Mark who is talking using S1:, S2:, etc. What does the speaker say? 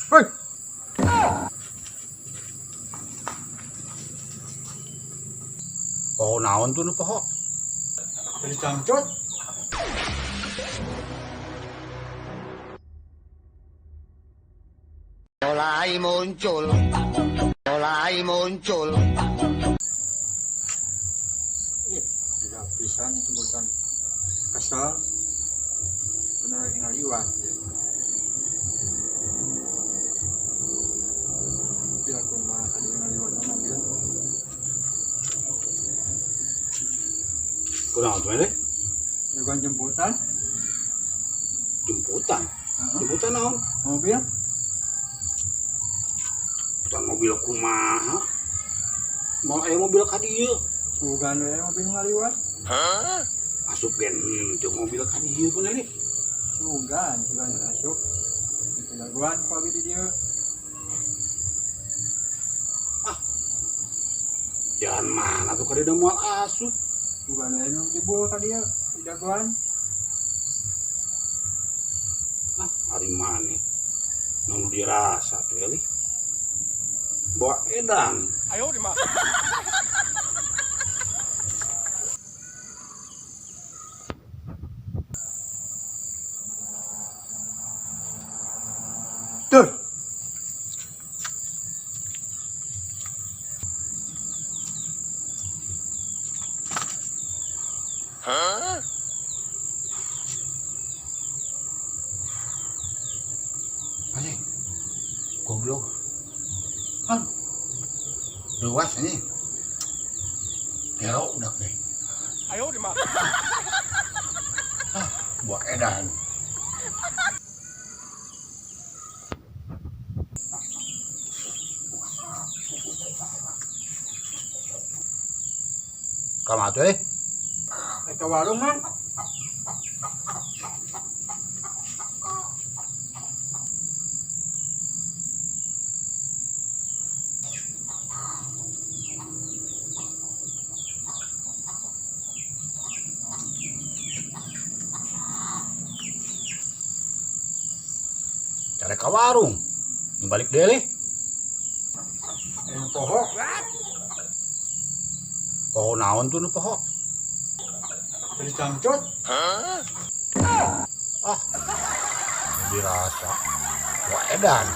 S1: Hei. Pohon naon tuh nu pohon?
S2: Jadi cangcut.
S3: Mulai muncul.
S2: Tidak bisa itu bukan kesal. Benar tinggal iwan. Tapi aku mah tadi tinggal iwan mobil.
S1: Kurang apa deh?
S2: Bukan jemputan.
S1: Jemputan. Jemputan naon?
S2: Mobil.
S1: Jemputan mobil kumaha? Mau aya mobil ka dieu.
S2: Sugan we mobil ngaliwat.
S1: Asup gen teu mobil ka dieu pun ini.
S2: Sugan masuk. Pelaguan pabi di dia.
S1: Jalan mana tuh kada moal asup?
S2: Sugan we nu dibul ka dia. Pelaguan.
S1: Hari mana? Nung dirasa tuh ya, bawa edan.
S3: Ayo di mah.
S2: Tuh.
S1: Anjing, goblok. Luas ini. Kero udah teh.
S3: Ayo di mah.
S1: Bawa edan. Kamar tuh deh.
S2: Ke warung man.
S1: Cari ke warung. Yang balik deh leh.
S2: Yang pohon.
S1: Pohon naon tuh nu pohon?
S2: Jadi cangcut.
S1: Dirasa. Bawa edan.